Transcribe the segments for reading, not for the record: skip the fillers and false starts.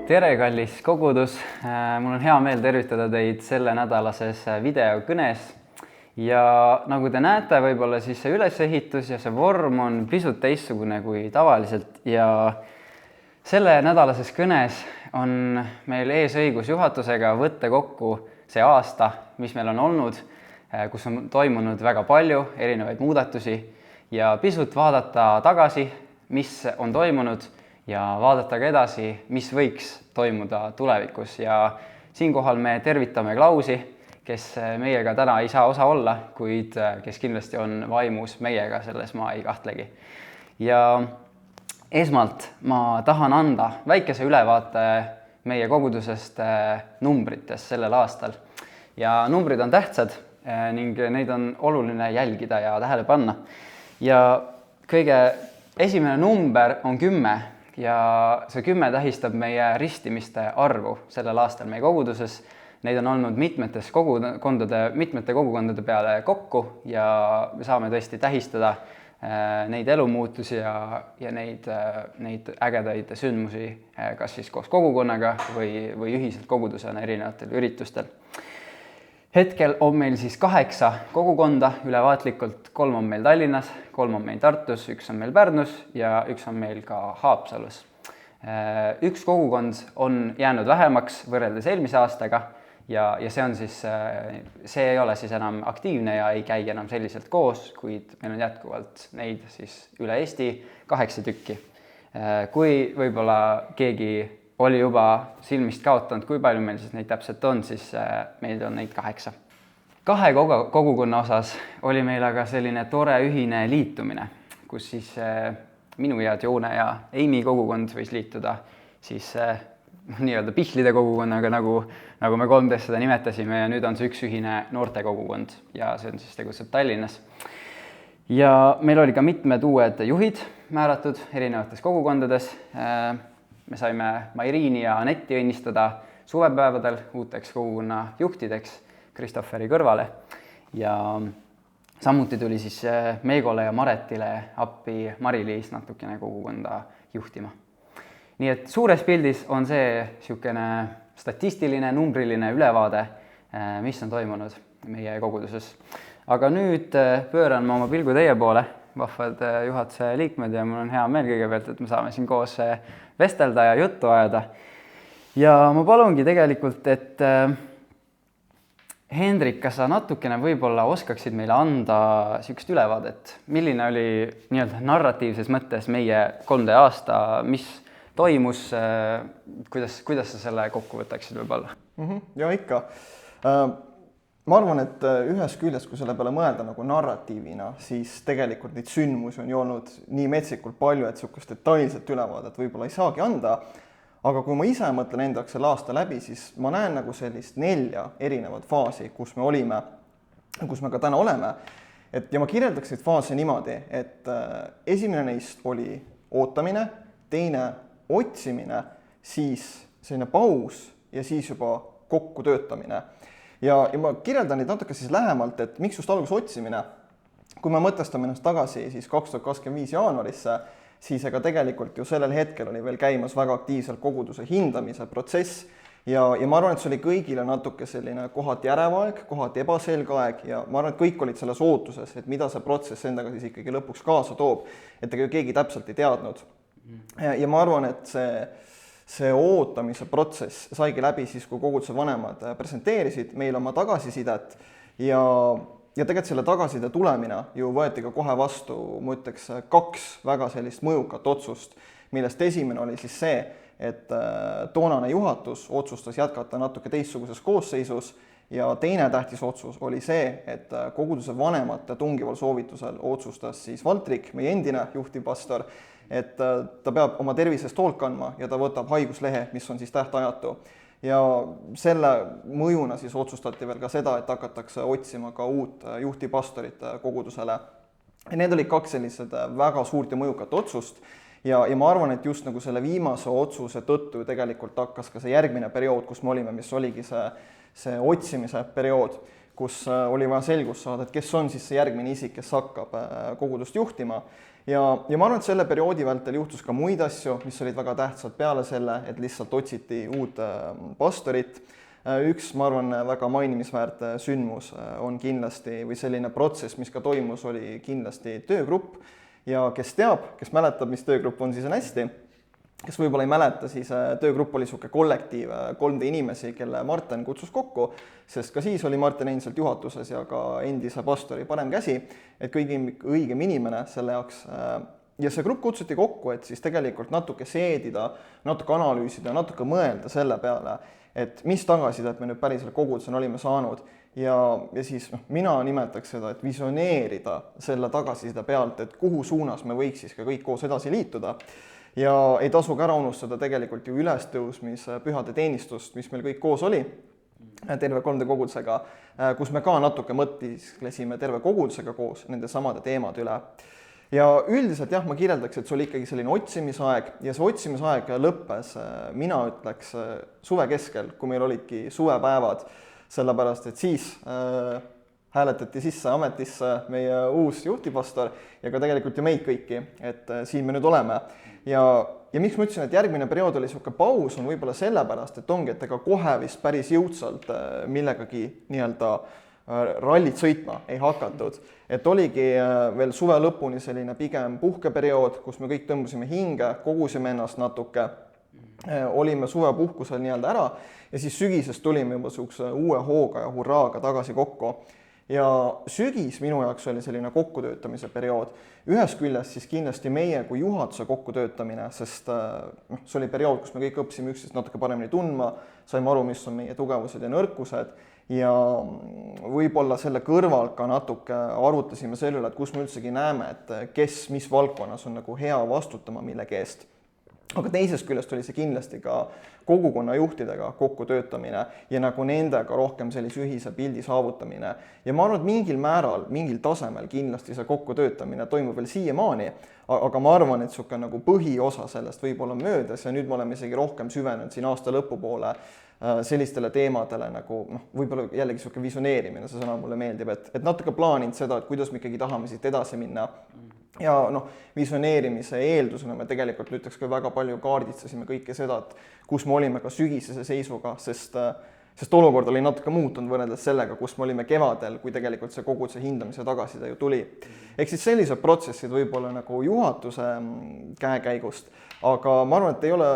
Tere, kallis kogudus! Mul on hea meel tervitada teid selle nädalases videokõnes ja nagu te näete, võib-olla siis see ülesehitus ja see vorm on pisut teistsugune kui tavaliselt ja selle nädalases kõnes on meil eesõigus juhatusega võtta kokku see aasta, mis meil on olnud, kus on toimunud väga palju erinevaid muudatusi ja pisut vaadata tagasi, mis on toimunud ja vaadata ka edasi, mis võiks toimuda tulevikus ja siinkohal me tervitame Klausi, kes meiega täna ei saa osa olla, kuid kes kindlasti on vaimus meiega, selles ma ei kahtlegi. Ja esmalt ma tahan anda väikese ülevaate meie kogudusest numbritest sellel aastal. Ja numbrid on tähtsad ning neid on oluline jälgida ja tähele panna. Ja kõige esimene number on 10. Ja see 10 tähistab meie ristimiste arvu sellel aastal meie koguduses. Neid on olnud mitmete kogukondade peale kokku ja me saame tõesti tähistada neid elumuutusi ja neid ägedaid sündmusi kas siis koos kogukonnaga või ühiselt kogudusena erinevatel üritustel. Hetkel on meil siis 8 kogukonda ülevaatlikult, 3 on meil Tallinnas, 3 on meil Tartus, 1 on meil Pärnus ja 1 on meil ka Haapsalus. Üks kogukond on jäänud vähemaks võrreldes eelmise aastaga ja see on siis, see ei ole siis enam aktiivne ja ei käi enam selliselt koos, kuid meil on jätkuvalt neid siis üle Eesti 8 tükki. Kui võib-olla keegi oli juba silmist kaotanud, kui palju meil siis neid täpselt on, siis meil on neid 8. 2 kogukonna osas oli meil aga selline tore ühine liitumine, kus siis minu ja Joone ja Eimi kogukond võis liituda siis nii-öelda Pihlide kogukonnaga, nagu me 13 seda nimetasime ja nüüd on see üks ühine noorte kogukond ja see on siis tegutseb Tallinnas. Ja meil oli ka mitmed uued juhid määratud erinevates kogukondades. Me saime Mairiini ja Anetti õnnistada suvepäevadel uuteks kogukonna juhtideks Kristofferi kõrvale ja samuti tuli siis Meegole ja Maretile appi Mari-Liis natukene kogukonda juhtima. Nii et suures pildis on see niisugune statistiline, numbriline ülevaade, mis on toimunud meie koguduses. Aga nüüd pööran ma oma pilgu teie poole, vahvad juhatuse liikmed ja mul on hea meel kõigepealt, et me saame siin koos vestelda ja juttu ajada. Ja ma palungi tegelikult, et Hendrik, kas sa natukene võib-olla oskaksid meile anda niisugust ülevaadet, milline oli nii-öelda narratiivses mõttes meie 3D aasta, mis toimus, kuidas sa selle kokku võtaksid võib-olla? Ja ikka. Ma arvan, et ühes küljest, kui selle peale mõelda nagu narratiivina, siis tegelikult neid sündmusi on ju olnud nii metsikult palju, et niisugust detailset ülevaadet võib-olla ei saagi anda. Aga kui ma ise mõtlen endaks selle aasta läbi, siis ma näen nagu sellist 4 erinevat faasi, kus me olime, kus me ka täna oleme. Ja ma kirjeldaks neid faase niimoodi, et esimene neist oli ootamine, teine otsimine, siis selline paus ja siis juba kokkutöötamine. Ja ma kirjeldan neid natuke siis lähemalt, et miks just algus otsimine. Kui me mõtestame ennast tagasi siis 2025 jaanuarisse, siis ega tegelikult ju sellel hetkel oli veel käimas väga aktiivselt koguduse hindamise protsess ja ma arvan, et see oli kõigile natuke selline kohati ärev aeg, kohati ebaselge aeg ja ma arvan, et kõik olid selles ootuses, et mida see protsess endaga siis ikkagi lõpuks kaasa toob, et ega keegi täpselt ei teadnud. Ja ma arvan, et see ootamise protsess saigi läbi siis, kui koguduse vanemad presenteerisid meil oma tagasisidet ja tegelikult selle tagasiside tulemina ju võeti ka kohe vastu, ma ütleks, 2 väga sellist mõjukat otsust, millest esimene oli siis see, et toonane juhatus otsustas jätkata natuke teistsuguses koosseisus ja teine tähtis otsus oli see, et koguduse vanemate tungival soovitusel otsustas siis Valtrik, meie endine juhtivpastor, et ta peab oma tervisest hoolt kandma ja ta võtab haiguslehe, mis on siis tähtajatu. Ja selle mõjuna siis otsustati veel ka seda, et hakatakse otsima ka uut juhtivpastorit kogudusele. Ja need olid 2 sellised väga suurt ja mõjukat otsust ja ma arvan, et just nagu selle viimase otsuse tõttu tegelikult hakkas ka see järgmine periood, kus me olime, mis oligi see otsimise periood, kus oli vaja selgust saada, et kes on siis see järgmine isik, kes hakkab kogudust juhtima. ja ma arvan, et selle perioodi vältel juhtus ka muid asju, mis olid väga tähtsad peale selle, et lihtsalt otsiti uut pastorit. Üks, ma arvan, väga mainimisväärt sündmus on kindlasti, või selline protsess, mis ka toimus, oli kindlasti töögrupp ja kes teab, kes mäletab, mis töögrupp on, siis on hästi. Kes võib-olla ei mäleta, siis töögrupp oli niisugune kollektiiv, 3 inimesi, kelle Martin kutsus kokku, sest ka siis oli Martin endiselt juhatuses ja ka endise pastori parem käsi, et kõige õigem inimene selle jaoks. Ja see grupp kutsuti kokku, et siis tegelikult natuke seedida, natuke analüüsida, natuke mõelda selle peale, et mis tagasisidet me nüüd päriselt kogudusena olime saanud. Ja siis mina nimetaks seda, et visioneerida selle tagasiside pealt, et kuhu suunas me võiks siis ka kõik koos edasi liituda. Ja ei tasu ka ära unustada tegelikult ju ülestõusmise pühade teenistust, mis meil kõik koos oli, terve 3D kogudusega, kus me ka natuke mõtisklesime terve kogudusega koos nende samade teemade üle. Ja üldiselt jah, ma kirjeldaks, et see oli ikkagi selline otsimisaeg ja see otsimisaeg lõppes, mina ütleks, suve keskel, kui meil olidki suvepäevad, sellepärast et siis hääletati sisse ametisse meie uus juhtivpastor ja ka tegelikult ju meid kõiki, et siin me nüüd oleme. Ja miks ma ütlesin, et järgmine periood oli niisugune paus, on võib-olla sellepärast, et ongi, et ega kohe vist päris jõudsalt millegagi nii-öelda rallit sõitma ei hakatud. Et oligi veel suve lõpuni selline pigem puhkeperiood, kus me kõik tõmbusime hinge, kogusime ennast natuke, olime suvepuhkusel nii-öelda ära ja siis sügisest tulime juba niisuguse uue hooga ja hurraaga tagasi kokku. Ja sügis minu jaoks oli selline kokkutöötamise periood. Ühest küljest siis kindlasti meie kui juhatuse kokkutöötamine, sest see oli periood, kus me kõik õppisime üksteist natuke paremini tundma, saime aru, mis on meie tugevused ja nõrkused ja võib-olla selle kõrval ka natuke arutasime selle üle, et kus me üldsegi näeme, et kes mis valdkonnas on nagu hea vastutama millegi eest. Aga teisest küljest oli see kindlasti ka kogukonna juhtidega kokkutöötamine ja nagu nendega rohkem sellise ühise pildi saavutamine. Ja ma arvan, et mingil määral, mingil tasemel kindlasti see kokkutöötamine toimub veel siiamaani, aga ma arvan, et niisugune nagu põhiosa sellest võib olla möödas ja nüüd me oleme isegi rohkem süvenenud siin aasta lõpupoole sellistele teemadele nagu võib-olla jällegi niisugune visioneerimine, see sõna mulle meeldib, et natuke plaaninud seda, et kuidas me ikkagi tahame siit edasi minna. Ja visioneerimise eeldusena me tegelikult ütleks ka väga palju kaardistasime kõike seda, et kus me olime ka sügisese seisuga, sest olukord oli natuke muutunud võrreldes sellega, kus me olime kevadel, kui tegelikult see koguduse hindamise tagasiside ju tuli. Ehk siis sellised protsessid võib-olla nagu juhatuse käekäigust, aga ma arvan, et ei ole,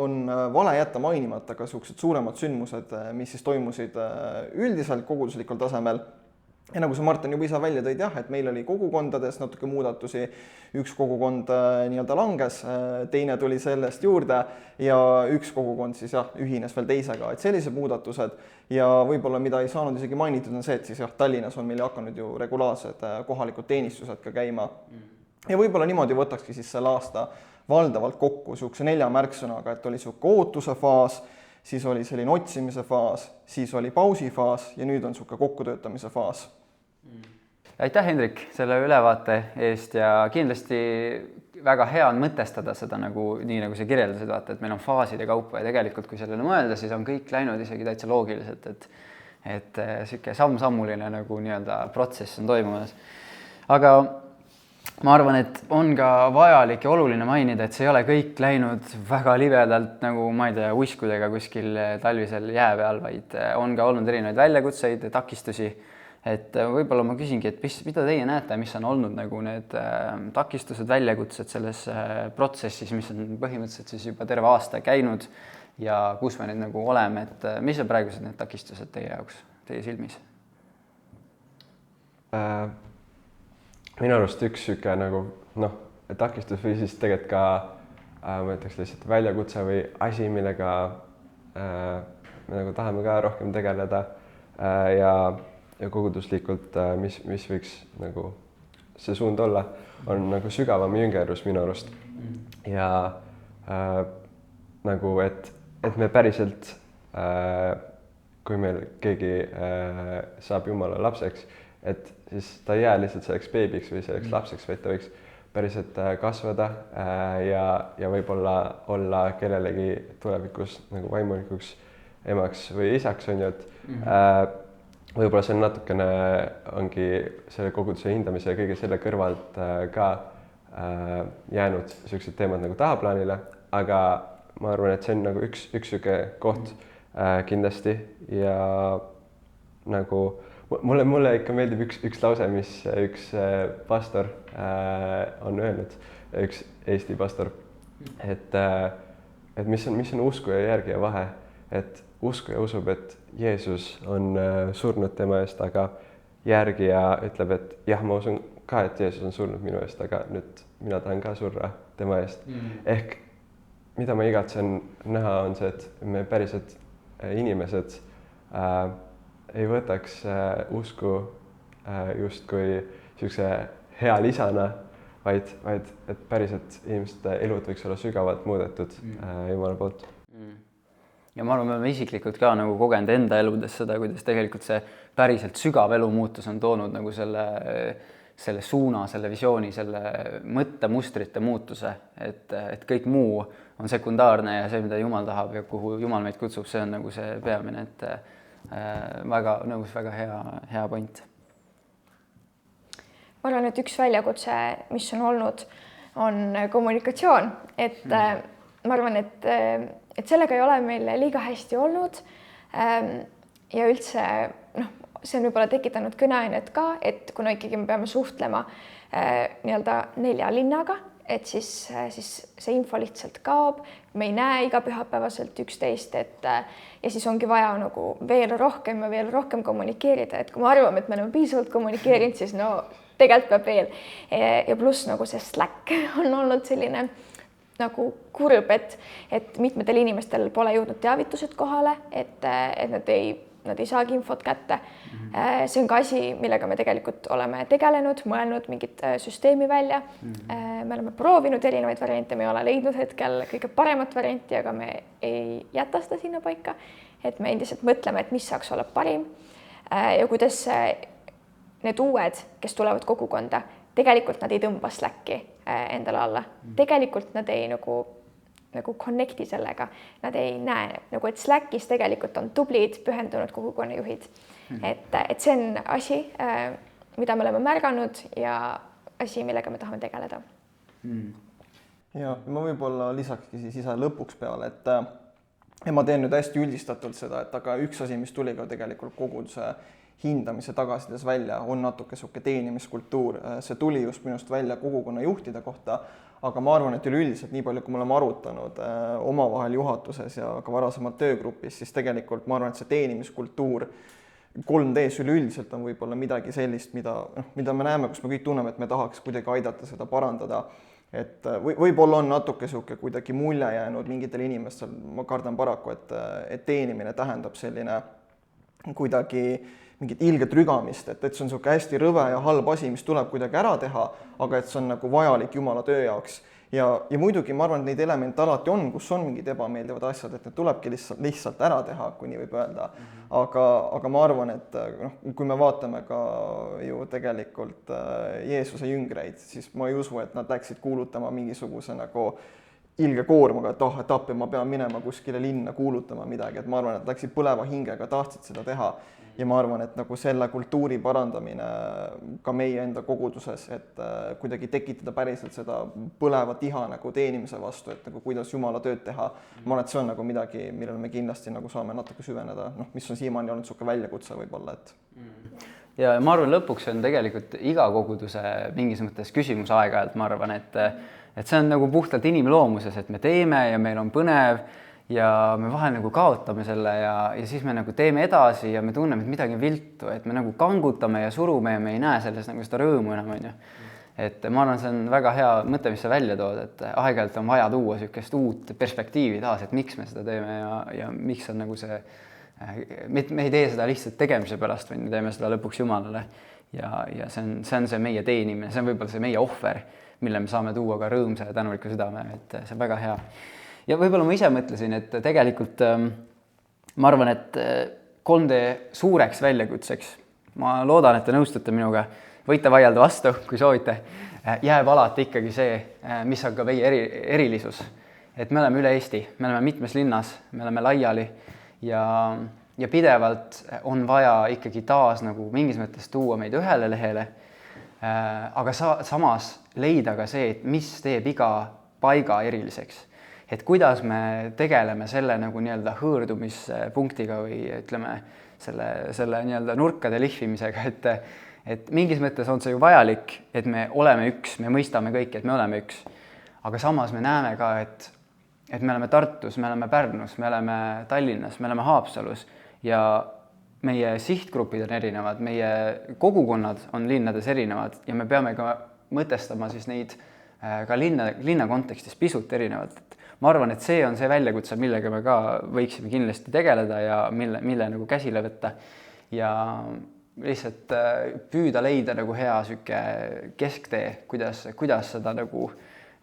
on vale jätta mainimata ka niisugused suuremad sündmused, mis siis toimusid üldiselt koguduslikul tasemel. Ja nagu see Martin juba ise välja tõid, jah, et meil oli kogukondades natuke muudatusi, üks kogukond nii-öelda langes, teine tuli sellest juurde ja üks kogukond siis jah, ühines veel teisega, et sellised muudatused ja võib-olla mida ei saanud isegi mainitud on see, et siis jah, Tallinnas on meil hakanud ju regulaarsed kohalikud teenistused ka käima ja võib-olla niimoodi võtakski siis selle aasta valdavalt kokku niisuguse 4 märksõnaga, et oli niisugune ootuse faas, siis oli selline otsimise faas, siis oli pausi faas ja nüüd on niisugune kokkutöötamise faas. Aitäh, Hendrik, selle ülevaate eest ja kindlasti väga hea on mõtestada seda nii nagu sa kirjeldasid, vaata, et meil on faaside kaupa ja tegelikult kui sellele mõelda, siis on kõik läinud isegi täitsa loogiliselt, et sihuke samm-sammuline nagu nii-öelda protsess on toimumas. Aga ma arvan, et on ka vajalik ja oluline mainida, et see ei ole kõik läinud väga libedalt nagu, ma ei tea, uiskudega kuskil talvisel jää peal, vaid on ka olnud erinevaid väljakutseid ja takistusi. Et võib-olla ma küsingi, et mida teie näete, mis on olnud nagu need takistused, väljakutsed selles protsessis, mis on põhimõtteliselt siis juba terve aasta käinud ja kus me nüüd nagu oleme, et mis on praegused need takistused teie jaoks, teie silmis? Minu arust üks siuke nagu takistus või siis tegelikult ka ma ütleks lihtsalt väljakutse või asi, millega me nagu tahame ka rohkem tegeleda ja koguduslikult, mis võiks nagu see suund olla, on nagu sügavam jüngerus minu arust. Ja nagu, et me päriselt, kui meil keegi saab Jumala lapseks, et siis ta ei jää lihtsalt selleks beebiks või selleks lapseks, vaid ta võiks päriselt kasvada ja võib-olla olla kellelegi tulevikus nagu vaimulikuks emaks või isaks on ju, et võib-olla see on natukene ongi selle koguduse hindamise ja kõige selle kõrvalt ka jäänud niisugused teemad nagu tahaplaanile, aga ma arvan, et see on nagu üks niisugune koht kindlasti ja nagu mulle ikka meeldib üks lause, mis üks pastor on öelnud, üks Eesti pastor, et mis on usku ja järgija vahe, et uskuja usub, et Jeesus on surnud tema eest, aga järgija ütleb, et jah, ma usun ka, et Jeesus on surnud minu eest, aga nüüd mina tahan ka surra tema eest. Ehk mida ma igatsen näha on see, et me päriselt inimesed ei võtaks usku justkui niisuguse hea lisana, vaid et päriselt inimeste elud võiks olla sügavalt muudetud Jumala poolt. Ja ma arvan, me oleme isiklikult ka nagu kogenud enda eludes seda, kuidas tegelikult see päriselt sügav elumuutus on toonud nagu selle suuna, selle visiooni, selle mõttemustrite muutuse, et kõik muu on sekundaarne ja see, mida Jumal tahab ja kuhu Jumal meid kutsub, see on nagu see peamine, et väga nõus, väga hea point. Ma arvan, et üks väljakutse, mis on olnud, on kommunikatsioon, et ma arvan, et sellega ei ole meil liiga hästi olnud ja üldse see on võib-olla tekitanud kõneainet ka, et kuna ikkagi me peame suhtlema nii-öelda 4 linnaga, et siis see info lihtsalt kaob, me ei näe iga pühapäevaselt üksteist, ja siis ongi vaja nagu veel rohkem ja veel rohkem kommunikeerida, et kui me arvame, et me oleme piisavalt kommunikeerinud, siis tegelikult peab veel. Ja pluss nagu see Slack on olnud selline nagu kurb, et mitmetel inimestel pole jõudnud teavitused kohale, et nad ei saagi infot kätte. See on ka asi, millega me tegelikult oleme tegelenud, mõelnud mingit süsteemi välja. Me oleme proovinud erinevaid variante, me ei ole leidnud hetkel kõige paremat varianti, aga me ei jäta seda sinna paika, et me endiselt mõtleme, et mis saaks olla parim ja kuidas need uued, kes tulevad kogukonda, tegelikult nad ei tõmba Slacki endale alla. Tegelikult nad ei nagu connecti sellega, nad ei näe, nagu et Slackis tegelikult on tublid, pühendunud kogukonnajuhid. Et see on asi, mida me oleme märganud ja asi, millega me tahame tegeleda. Ja ma võib-olla lisakski siis ise lõpuks peale, et ma teen nüüd hästi üldistatult seda, et aga üks asi, mis tuli ka tegelikult koguduse hindamise tagasisides välja, on natuke sihuke teenimiskultuur. See tuli just minust välja kogukonna juhtide kohta, aga ma arvan, et üleüldiselt nii palju, kui me oleme arutanud omavahel juhatuses ja ka varasemalt töögrupis, siis tegelikult ma arvan, et see teenimiskultuur 3Ds üleüldiselt on võib-olla midagi sellist, mida me näeme, kus me kõik tunneme, et me tahaks kuidagi aidata seda parandada. Et võib-olla on natuke sihuke kuidagi mulje jäänud mingitel inimestel, ma kardan paraku, et teenimine tähendab selline kuidagi mingit ilget rügamist, et see on niisugune hästi rõve ja halb asi, mis tuleb kuidagi ära teha, aga et see on nagu vajalik Jumala töö jaoks. Ja muidugi ma arvan, et neid elemente alati on, kus on mingid ebameeldivad asjad, et need tulebki lihtsalt ära teha, kui nii võib öelda. Aga ma arvan, et kui me vaatame ka ju tegelikult Jeesuse jüngreid, siis ma ei usu, et nad läksid kuulutama mingisuguse nagu ilge koormaga, et appi ma pean minema kuskile linna kuulutama midagi, et ma arvan, et läksid põleva hingega, tahtsid seda teha. Ja ma arvan, et nagu selle kultuuri parandamine ka meie enda koguduses, et kuidagi tekitada päriselt seda põlevat iha nagu teenimise vastu, et nagu kuidas Jumala tööd teha. Ma arvan, et see on nagu midagi, millele me kindlasti nagu saame natuke süveneda, mis on siiamaani olnud niisugune väljakutse võib-olla, et. Ja ma arvan, lõpuks on tegelikult iga koguduse mingis mõttes küsimus aeg-ajalt, ma arvan, et see on nagu puhtalt inimloomuses, et me teeme ja meil on põnev ja me vahel nagu kaotame selle ja siis me nagu teeme edasi ja me tunneme, et midagi on viltu, et me nagu kangutame ja surume ja me ei näe selles nagu seda rõõmu enam, on ju. Et ma arvan, see on väga hea mõte, mis sa välja tood, et aeg-ajalt on vaja tuua niisugust uut perspektiivi taas, et miks me seda teeme ja miks on nagu see, me ei tee seda lihtsalt tegemise pärast, vaid me teeme seda lõpuks Jumalale ja see on see meie teenimine, see on võib-olla see meie ohver, mille me saame tuua ka rõõmsa ja tänuliku südame, et see on väga hea. Ja võib-olla ma ise mõtlesin, et tegelikult ma arvan, et 3D suureks väljakutseks, ma loodan, et te nõustute minuga, võite vaielda vastu, kui soovite, jääb alati ikkagi see, mis on ka meie erilisus. Et me oleme üle Eesti, me oleme mitmes linnas, me oleme laiali ja pidevalt on vaja ikkagi taas nagu mingis mõttes tuua meid ühele lehele, aga samas leida ka see, et mis teeb iga paiga eriliseks. Et kuidas me tegeleme selle nagu nii-öelda hõõrdumispunktiga või ütleme selle nii-öelda nurkade lihvimisega, et mingis mõttes on see ju vajalik, et me oleme üks, me mõistame kõik, et me oleme üks. Aga samas me näeme ka, et me oleme Tartus, me oleme Pärnus, me oleme Tallinnas, me oleme Haapsalus ja meie sihtgrupid on erinevad, meie kogukonnad on linnades erinevad ja me peame ka mõtestama siis neid ka linna kontekstis pisut erinevalt. Ma arvan, et see on see väljakutse, millega me ka võiksime kindlasti tegeleda ja mille nagu käsile võtta ja lihtsalt püüda leida nagu hea süke kesktee, kuidas seda nagu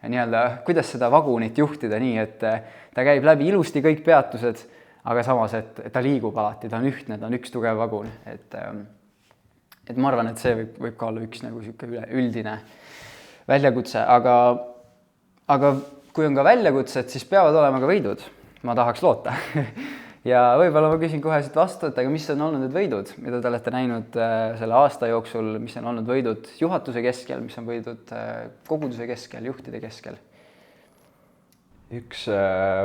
nii-öelda, kuidas seda vagunit juhtida nii, et ta käib läbi ilusti kõik peatused, aga samas, et ta liigub alati, ta on ühtne, ta on üks tugev vagun, et ma arvan, et see võib ka olla üks nagu süke üldine väljakutse, aga kui on ka väljakutsed, siis peavad olema ka võidud. Ma tahaks loota. Ja võib-olla ma küsin kohe siit vastu, et aga mis on olnud need võidud, mida te olete näinud selle aasta jooksul, mis on olnud võidud juhatuse keskel, mis on võidud koguduse keskel, juhtide keskel? Üks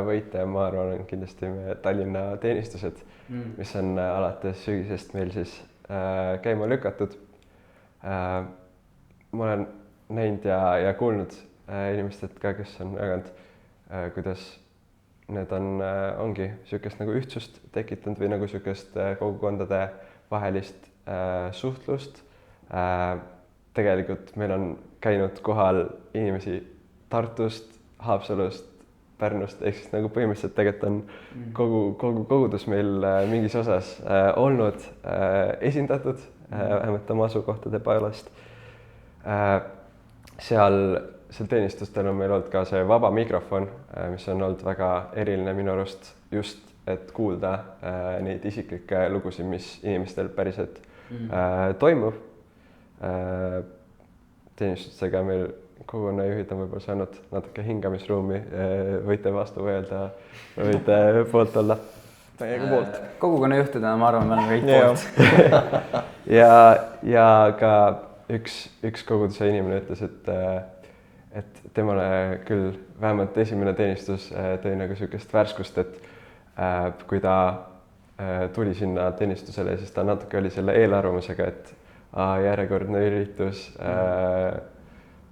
võite, ma arvan, on kindlasti meie Tallinna teenistused, mis on alates sügisest meil siis käima lükatud. Ma olen näinud ja kuulnud inimestelt ka, kes on jaganud, kuidas need ongi niisugust nagu ühtsust tekitanud või nagu niisugust kogukondade vahelist suhtlust. Tegelikult meil on käinud kohal inimesi Tartust, Haapsalust, Pärnust, ehk siis nagu põhimõtteliselt tegelikult on kogu kogudus meil mingis osas olnud esindatud, vähemalt oma asukohtade poolest. Seal teenistustel on meil olnud ka see vaba mikrofon, mis on olnud väga eriline minu arust just, et kuulda neid isiklikke lugusid, mis inimestel päriselt toimub. Teenistustega meil kogukonnajuhid on võib-olla saanud natuke hingamisruumi, võite vastu öelda, võite poolt olla. Täiega poolt. Kogukonnajuhtidena ma arvan, me oleme kõik poolt. Ja ka üks koguduse inimene ütles, et temale küll vähemalt esimene teenistus tõi nagu niisugust värskust, et kui ta tuli sinna teenistusele, siis ta natuke oli selle eelarvamusega, et järjekordne üritus,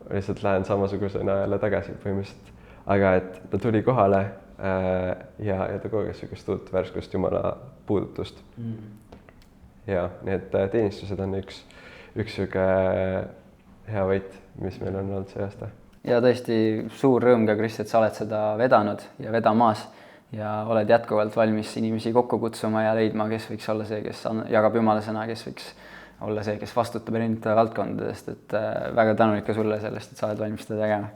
lihtsalt lähen samasugusena jälle tagasi põhimõtteliselt. Aga et ta tuli kohale ja ta koges niisugust uut värskust, Jumala puudutust. Ja need teenistused on üks niisugune hea võit, mis meil on olnud see aasta. Ja tõesti suur rõõm ka, Kris, et sa oled seda vedanud ja vedamas ja oled jätkuvalt valmis inimesi kokku kutsuma ja leidma, kes võiks olla see, kes jagab Jumala sõna, kes võiks olla see, kes vastutab erinevate valdkondadest, et väga tänulik ka sulle sellest, et sa oled valmis seda tegema.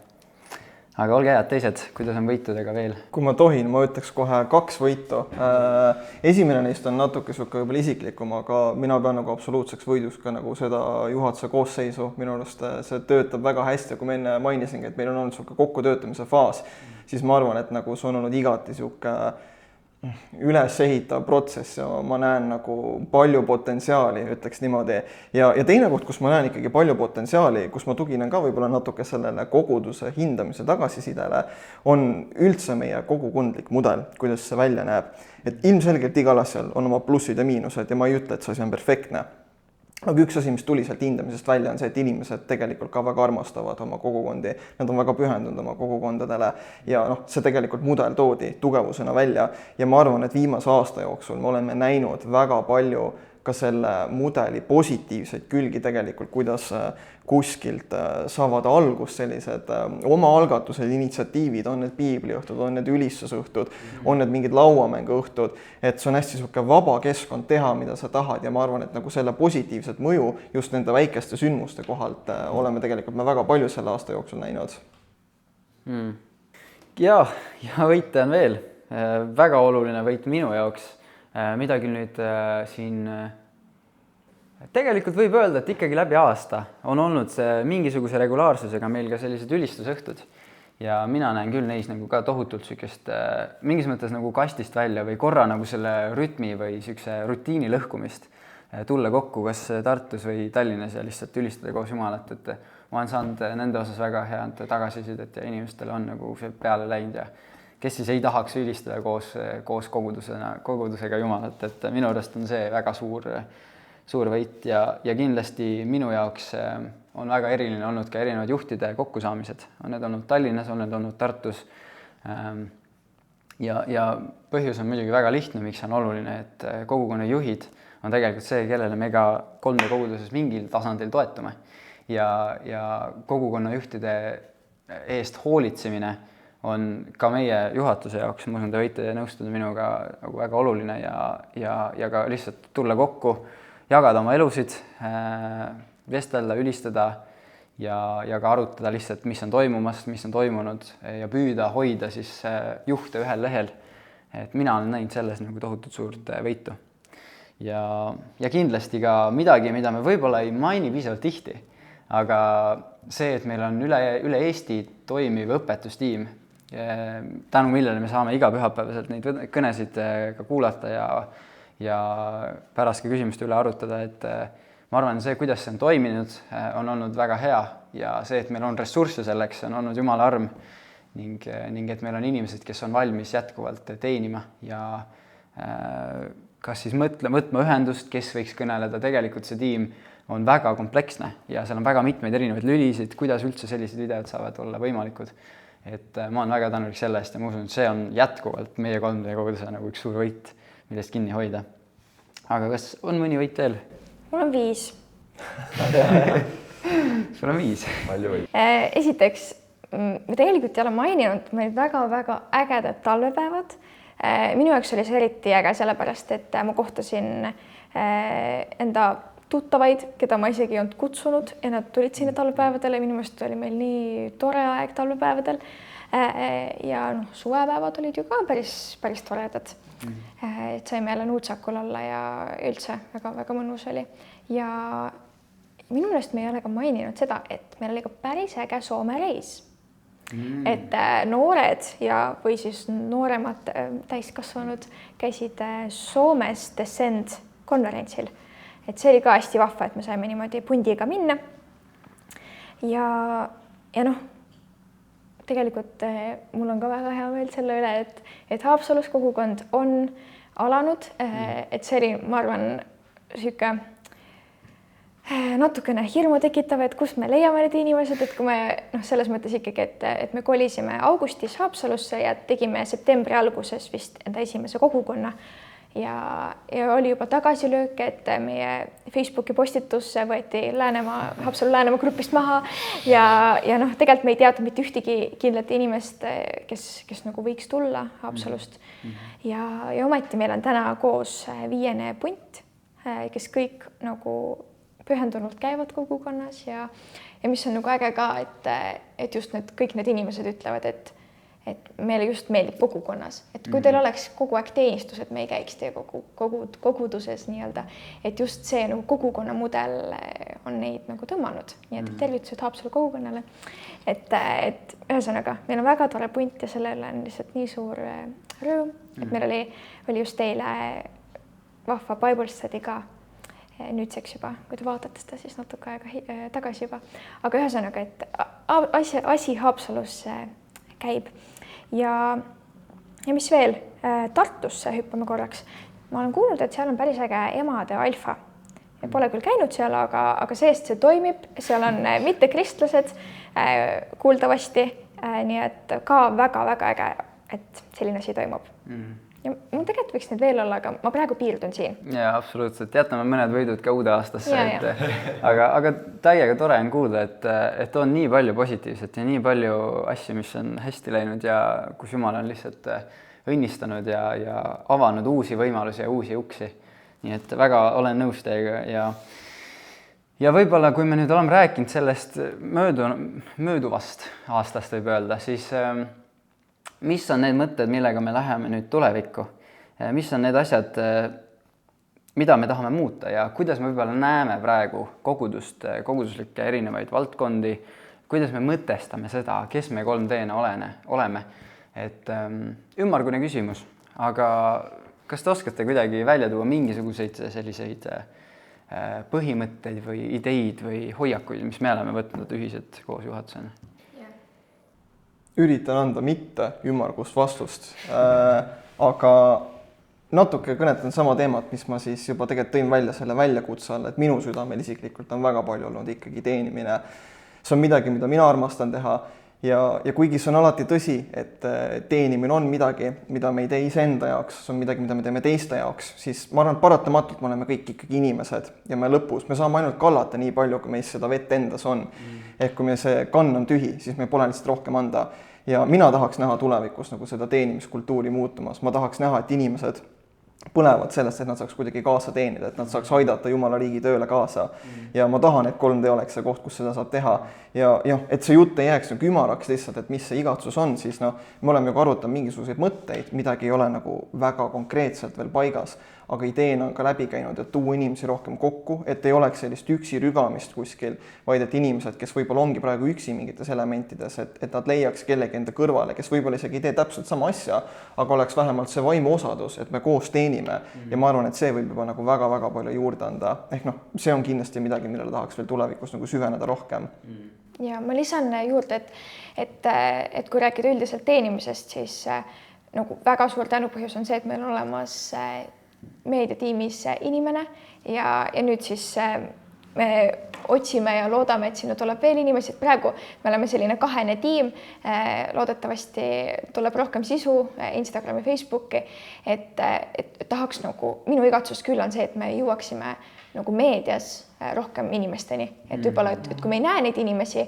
Aga olge head teised, kuidas on võitudega veel? Kui ma tohin, ma ütleks kohe 2 võitu. Esimene neist on natuke võib-olla isiklikum, aga mina pean nagu absoluutseks võiduks ka nagu seda juhatuse koosseisu. Minu arust see töötab väga hästi, kui ma enne mainisingi, et meil on olnud kokkutöötamise faas, siis ma arvan, et nagu see on olnud igati üles ehitav protsess ja ma näen nagu palju potentsiaali, ütleks niimoodi. Ja teine koht, kus ma näen ikkagi palju potentsiaali, kus ma tuginen ka võib-olla natuke sellele koguduse hindamise tagasisidele, on üldse meie kogukondlik mudel, kuidas see välja näeb. Et ilmselgelt igal asjal on oma plussid ja miinused ja ma ei ütle, et see asi on perfektne. Aga üks asi, mis tuli sealt hindamisest välja, on see, et inimesed tegelikult ka väga armastavad oma kogukondi, nad on väga pühendunud oma kogukondadele ja see tegelikult mudel toodi tugevusena välja ja ma arvan, et viimase aasta jooksul me oleme näinud väga palju ka selle mudeli positiivseid külgi tegelikult, kuidas kuskilt saavad algust sellised omaalgatused, initsiatiivid, on need piibliõhtud, on need ülistusõhtud, on need mingid lauamänguõhtud, et see on hästi vaba keskkond teha, mida sa tahad ja ma arvan, et nagu selle positiivset mõju just nende väikeste sündmuste kohalt oleme tegelikult me väga palju selle aasta jooksul näinud. Ja võite on veel. Väga oluline võit minu jaoks. Midagi nüüd siin tegelikult võib öelda, et ikkagi läbi aasta on olnud see mingisuguse regulaarsusega meil ka sellised ülistusõhtud ja mina näen küll neis nagu ka tohutult sükest mingis mõttes nagu kastist välja või korra nagu selle rütmi või sükse rutiini lõhkumist tulla kokku kas Tartus või Tallinnas ja lihtsalt ülistada koos Jumalat, et ma olen saanud nende osas väga head tagasisidet ja inimestele on nagu see peale läinud ja kes siis ei tahaks ülistada koos kogudusega Jumalat, et minu arust on see väga suur võit ja kindlasti minu jaoks on väga eriline olnud ka erinevad juhtide kokkusaamised. On need olnud Tallinnas, on need olnud Tartus. Ja põhjus on muidugi väga lihtne, miks on oluline, et kogukonna juhid on tegelikult see, kellele me ka 3D koguduses mingil tasandil toetume. Ja kogukonna juhtide eest hoolitsemine on ka meie juhatuse jaoks, ma usun, te võite nõustuda minuga nagu väga oluline ja ka lihtsalt tulla kokku, jagada oma elusid, vestelda, ülistada ja ka arutada lihtsalt, mis on toimumas, mis on toimunud ja püüda hoida siis juhte ühel lehel. Et mina olen näinud selles nagu tohutult suurt võitu. Ja kindlasti ka midagi, mida me võib-olla ei maini piisavalt tihti, aga see, et meil on üle Eesti toimiv õpetustiim, tänu millele me saame iga pühapäevaselt neid kõnesid ka kuulata ja pärast ka küsimuste üle arutada, et ma arvan, see, kuidas see on toiminud, on olnud väga hea ja see, et meil on ressursse selleks, on olnud Jumala arm ning et meil on inimesed, kes on valmis jätkuvalt teenima ja kas siis võtma ühendust, kes võiks kõneleda, tegelikult see tiim on väga kompleksne ja seal on väga mitmeid erinevaid lülisid, kuidas üldse sellised videod saavad olla võimalikud. Et ma olen väga tänulik selle eest ja ma usun, et see on jätkuvalt meie 3D koguduse nagu üks suur võit, millest kinni hoida. Aga kas on mõni võit veel? Mul on 5. Sul on 5. Palju võit. Esiteks, me tegelikult ei ole maininud meil väga-väga ägedad talvepäevad. Minu jaoks oli see eriti äge sellepärast, et ma kohtasin enda tuttavaid, keda ma isegi ei olnud kutsunud ja nad tulid sinna talvepäevadele. Minu meelest oli meil nii tore aeg talvepäevadel ja suvepäevad olid ju ka päris toredad. Et saime jälle Nuutsakul olla ja üldse väga-väga mõnus oli. Ja minu meelest me ei ole ka maininud seda, et meil oli ka päris äge Soome reis. Et noored või siis nooremad täiskasvanud käisid Soomes Descend konverentsil. Et see oli ka hästi vahva, et me saime niimoodi pundiga minna. Ja tegelikult mul on ka väga hea meel selle üle, et Haapsalus kogukond on alanud, et see oli, ma arvan, sihuke natukene hirmu tekitav, et kust me leiame need inimesed, et kui me selles mõttes ikkagi, et me kolisime augustis Haapsalusse ja tegime septembri alguses vist enda esimese kogukonna ja oli juba tagasilöök, et meie Facebooki postitusse võeti Haapsalu Läänemaa grupist maha ja tegelikult me ei teadnud mitte ühtegi kindlat inimest, kes nagu võiks tulla Haapsalust. Ja ometi meil on täna koos 5. punt, kes kõik nagu pühendunult käivad kogukonnas ja mis on nagu äge ka, et just kõik need inimesed ütlevad, et meile just meeldib kogukonnas, et kui teil oleks kogu aeg teenistus, et me ei käiks teie koguduses nii-öelda, et just see nagu kogukonna mudel on neid nagu tõmmanud, nii et tervitused Haapsalu kogukonnale, et ühesõnaga, meil on väga tore punt ja sellele on lihtsalt nii suur rõõm, et meil oli just teile vahva Bible study ka nüüdseks juba, kui te vaatate seda siis natuke aega tagasi juba. Aga ühesõnaga, et asi Haapsalus käib. Ja mis veel? Tartusse hüppame korraks. Ma olen kuulnud, et seal on päris äge emade alfa. Pole küll käinud seal, aga see toimib. Seal on mitte kristlased kuuldavasti. Nii et ka väga-väga äge, et selline asi toimub. Ja mul tegelikult võiks need veel olla, aga ma praegu piirdun siin. Ja absoluutselt. Jätame mõned võidud ka uude aastasse. Aga täiega tore on kuulda, et on nii palju positiivset ja nii palju asju, mis on hästi läinud ja kus Jumal on lihtsalt õnnistanud ja avanud uusi võimalusi ja uusi uksi. Nii et väga olen nõus teiega ja võib-olla, kui me nüüd oleme rääkinud sellest mööduvast aastast võib öelda, siis mis on need mõtted, millega me läheme nüüd tulevikku? Mis on need asjad, mida me tahame muuta ja kuidas me võib-olla näeme praegu koguduslikke erinevaid valdkondi, kuidas me mõtestame seda, kes me 3D-na oleme. Et ümmargune küsimus, aga kas te oskate kuidagi välja tuua mingisuguseid selliseid põhimõtteid või ideid või hoiakuid, mis me oleme võtnud ühiselt koos juhatusena? Üritan anda mitte ümmargust vastust, aga natuke kõnetan sama teemat, mis ma siis juba tegelikult tõin välja selle väljakutse all, et minu südamel isiklikult on väga palju olnud ikkagi teenimine. See on midagi, mida mina armastan teha ja kuigi see on alati tõsi, et teenimine on midagi, mida me ei tee iseenda jaoks, see on midagi, mida me teeme teiste jaoks, siis ma arvan, et paratamatult me oleme kõik ikkagi inimesed ja me lõpus, me saame ainult kallata nii palju, kui meis seda vett endas on. Ehk kui meil see kann on tühi, siis meil pole lihtsalt rohkem anda. Ja mina tahaks näha tulevikus nagu seda teenimiskultuuri muutumas. Ma tahaks näha, et inimesed põlevad sellest, et nad saaks kuidagi kaasa teenida, et nad saaks aidata Jumala riigi tööle kaasa. Ja ma tahan, et 3D oleks see koht, kus seda saab teha. Ja et see jutt ei jääks nagu ümaraks lihtsalt, et mis see igatsus on, siis me oleme ju arutanud mingisuguseid mõtteid, midagi ei ole nagu väga konkreetselt veel paigas, aga ideena on ka läbi käinud, et tuua inimesi rohkem kokku, et ei oleks sellist üksi rügamist kuskil, vaid et inimesed, kes võib-olla ongi praegu üksi mingites elementides, et nad leiaks kellegi enda kõrvale, kes võib-olla isegi ei tee täpselt sama asja, aga oleks vähemalt see vaimu osadus, et me koos teenime ja ma arvan, et see võib juba nagu väga-väga palju juurde anda. Ehk see on kindlasti midagi, millele tahaks veel tulevikus nagu süveneda rohkem. Ja ma lisan juurde, et kui rääkida üldiselt teenimisest, siis nagu väga suur tänupõhjus on see, et meil on olemas meediatiimis inimene ja nüüd siis me otsime ja loodame, et sinna tuleb veel inimesi. Praegu me oleme selline kahene tiim, loodetavasti tuleb rohkem sisu Instagrami, Facebooki, et tahaks nagu, minu igatsus küll on see, et me jõuaksime nagu meedias rohkem inimesteni, et võib-olla, et kui me ei näe neid inimesi,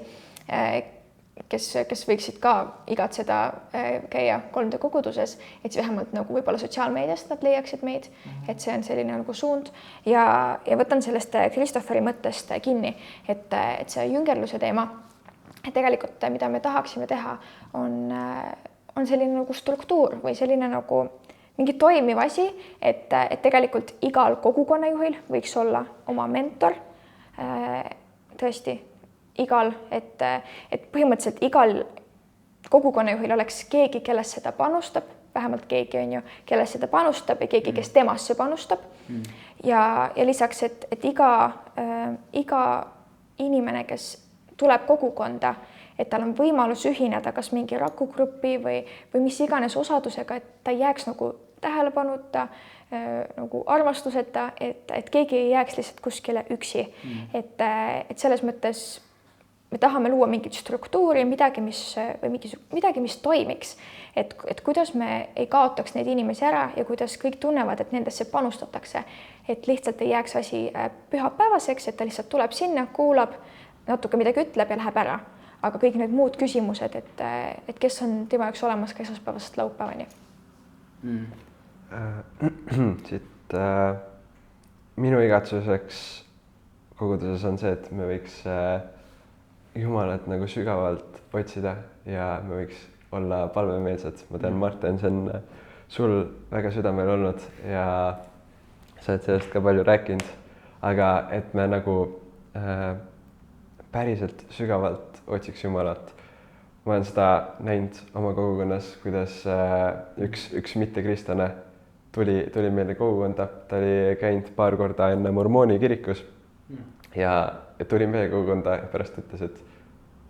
kes võiksid ka igatseda käia 3D koguduses, et siis vähemalt nagu võib-olla sotsiaalmeediast nad leiaksid meid, et see on selline nagu suund ja võtan sellest Christopheri mõttest kinni, et see jüngerluse teema, et tegelikult mida me tahaksime teha, on selline nagu struktuur või selline nagu mingi toimiv asi, et tegelikult igal kogukonnajuhil võiks olla oma mentor, tõesti igal, et põhimõtteliselt igal kogukonnajuhil oleks keegi, kellest seda panustab, vähemalt keegi on ju, kellest seda panustab ja keegi, kes temasse panustab. Ja lisaks, et iga inimene, kes tuleb kogukonda, et tal on võimalus ühineda kas mingi rakugrupi või mis iganes osadusega, et ta ei jääks nagu tähelepanuta, nagu armastuseta, et keegi ei jääks lihtsalt kuskile üksi. Et selles mõttes me tahame luua mingit struktuuri, midagi, mis toimiks, et kuidas me ei kaotaks neid inimesi ära ja kuidas kõik tunnevad, et nendesse panustatakse, et lihtsalt ei jääks asi pühapäevaseks, et ta lihtsalt tuleb sinna, kuulab, natuke midagi ütleb ja läheb ära. Aga kõik need muud küsimused, et kes on tema jaoks olemas ka esmaspäevast laupäevani. Siit minu igatsuseks koguduses on see, et me võiks Jumalat nagu sügavalt otsida ja me võiks olla palvemeelsed. Ma tean, Martin, see on sul väga südamel olnud ja sa oled sellest ka palju rääkinud, aga et me nagu päriselt sügavalt otsiks Jumalat. Ma olen seda näinud oma kogukonnas, kuidas üks mittekristlane tuli meile kogukonda. Ta oli käinud paar korda enne mormooni kirikus ja tuli meie kogukonda ja pärast ütles, et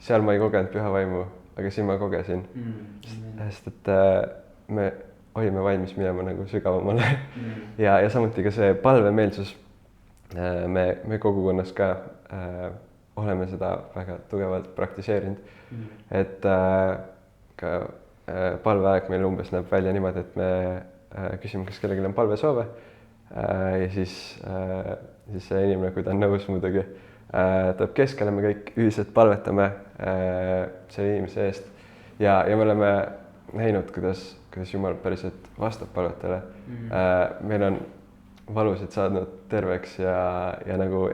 seal ma ei kogenud püha vaimu, aga siin ma kogesin. Sest et me olime valmis minema nagu sügavamale. Ja samuti ka see palvemeelsus. Me kogukonnas ka oleme seda väga tugevalt praktiseerinud. Et ka palveaeg meil umbes näeb välja niimoodi, et me küsime, kas kellelgi on palvesoove. Ja siis see inimene, kui ta on nõus muidugi, tuleb keskele, me kõik ühiselt palvetame selle inimese eest. Ja me oleme näinud, kuidas Jumal päriselt vastab palvetele. Meil on valusid saanud terveks ja nagu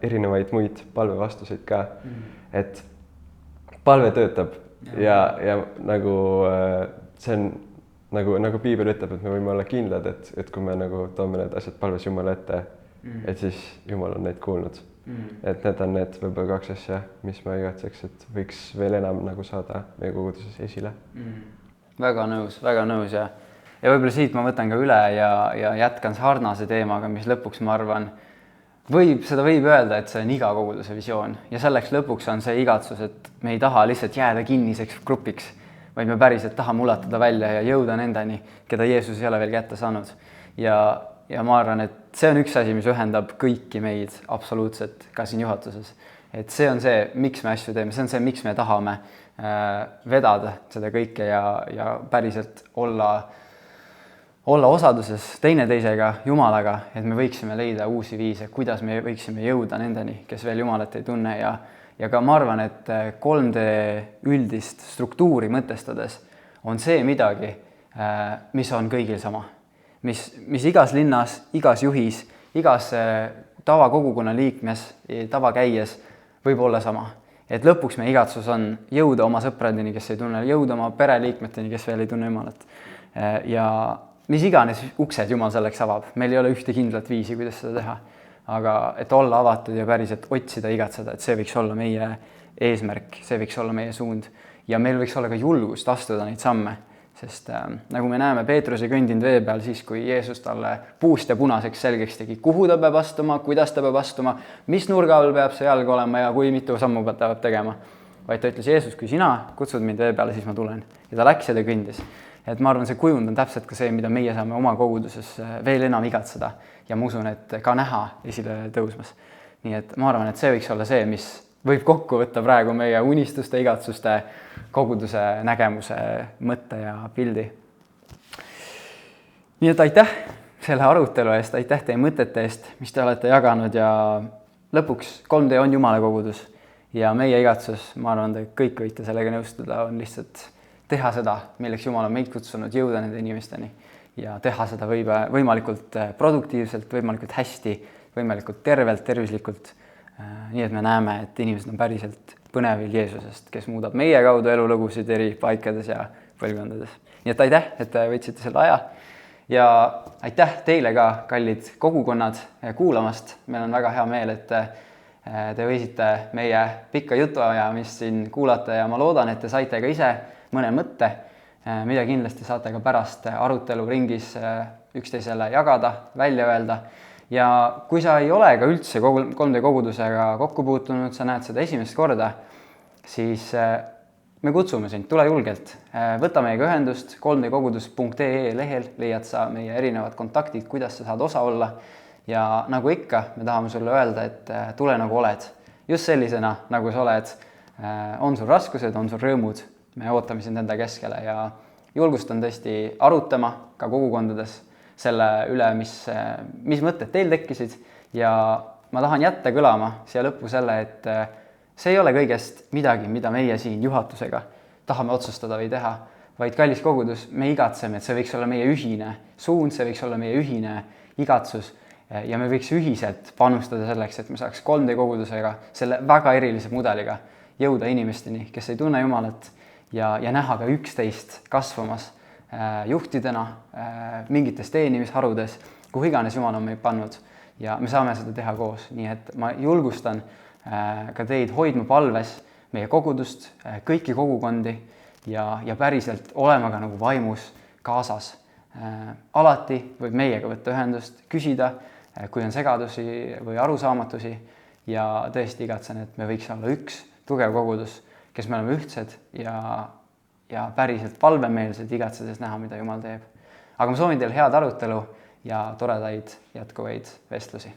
erinevaid muid palvevastuseid ka. Et palve töötab ja nagu see on nagu Piibel ütleb, et me võime olla kindlad, et kui me nagu toome need asjad palves Jumala ette, et siis Jumal on neid kuulnud. Et need on need võib-olla 2 asja, mis ma igatseks, et võiks veel enam nagu saada meie koguduses esile. Väga nõus ja võib-olla siit ma võtan ka üle ja jätkan sarnase teemaga, mis lõpuks, ma arvan, seda võib öelda, et see on iga koguduse visioon ja selleks lõpuks on see igatsus, et me ei taha lihtsalt jääda kinniseks grupiks, vaid me päriselt tahame ulatada välja ja jõuda nendeni, keda Jeesus ei ole veel kätte saanud. Ja ma arvan, et see on üks asi, mis ühendab kõiki meid absoluutselt ka siin juhatuses. Et see on see, miks me asju teeme, see on see, miks me tahame vedada seda kõike ja päriselt olla osaduses teineteisega, Jumalaga, et me võiksime leida uusi viise, kuidas me võiksime jõuda nendeni, kes veel Jumalat ei tunne ja ka ma arvan, et 3D üldist struktuuri mõtestades on see midagi, mis on kõigil sama. Mis igas linnas, igas juhis, igas tavakogukonna liikmes, tavakäies võib olla sama. Et lõpuks meie igatsus on jõuda oma sõpradeni, kes ei tunne, jõuda oma pereliikmeteni, kes veel ei tunne Jumalat. Ja mis iganes uksed Jumal selleks avab, meil ei ole ühte kindlat viisi, kuidas seda teha. Aga et olla avatud ja päriselt otsida, igatseda, et see võiks olla meie eesmärk, see võiks olla meie suund. Ja meil võiks olla ka julgust astuda neid samme, sest nagu me näeme, Peetrus ei kõndinud vee peal siis, kui Jeesus talle puust ja punaseks selgeks tegi, kuhu ta peab astuma, kuidas ta peab astuma, mis nurga all peab see jalg olema ja kui mitu sammu ta peab tegema. Vaid ta ütles, Jeesus, kui sina kutsud mind vee peale, siis ma tulen. Ja ta läks ja ta kõndis. Et ma arvan, see kujund on täpselt ka see, mida meie saame oma koguduses veel enam igatseda ja ma usun, et ka näha esile tõusmas. Nii et ma arvan, et see võiks olla see, mis võib kokku võtta praegu meie unistuste, igatsuste, koguduse nägemuse, mõtte ja pildi. Nii et aitäh selle arutelu eest, aitäh teie mõtete eest, mis te olete jaganud ja lõpuks 3D on Jumala kogudus ja meie igatsus, ma arvan, te kõik võite sellega nõustuda, on lihtsalt teha seda, milleks Jumal on meid kutsunud, jõuda nende inimesteni ja teha seda võimalikult produktiivselt, võimalikult hästi, võimalikult tervelt, tervislikult. Nii et me näeme, et inimesed on päriselt põnevil Jeesusest, kes muudab meie kaudu elulugusid eri paikades ja põlvkondades. Nii et aitäh, et te võtsite selle aja ja aitäh teile ka, kallid kogukonnad, kuulamast. Meil on väga hea meel, et te võisite meie pikka jutuajamist siin kuulata ja ma loodan, et te saite ka ise mõne mõtte, mida kindlasti saate ka pärast arutelu ringis üksteisele jagada, välja öelda. Ja kui sa ei ole ka üldse 3D kogudusega kokku puutunud, sa näed seda esimest korda, siis me kutsume sind, tule julgelt. Võta meiega ühendust, 3dkogudus.ee lehel leiad sa meie erinevad kontaktid, kuidas sa saad osa olla. Ja nagu ikka, me tahame sulle öelda, et tule nagu oled. Just sellisena, nagu sa oled. On sul raskused, on sul rõõmud. Me ootame sind enda keskele ja julgustan tõesti arutama ka kogukondades selle üle, mis mõtted teil tekkisid ja ma tahan jätta kõlama siia lõppu selle, et see ei ole kõigest midagi, mida meie siin juhatusega tahame otsustada või teha, vaid kallis kogudus, me igatseme, et see võiks olla meie ühine suund, see võiks olla meie ühine igatsus ja me võiks ühiselt panustada selleks, et me saaks 3D kogudusega selle väga erilise mudeliga jõuda inimesteni, kes ei tunne Jumalat ja näha ka üksteist kasvamas juhtidena, mingites teenimisharudes, kuhu iganes Jumal on meid pannud ja me saame seda teha koos. Nii et ma julgustan ka teid hoidma palves meie kogudust, kõiki kogukondi ja päriselt olema ka nagu vaimus kaasas. Alati võib meiega võtta ühendust, küsida, kui on segadusi või arusaamatusi ja tõesti igatsen, et me võiks olla üks tugev kogudus, kes me oleme ühtsed ja päriselt palvemeelsed igatsedes näha, mida Jumal teeb. Aga ma soovin teile head arutelu ja toredaid jätkuvaid vestlusi.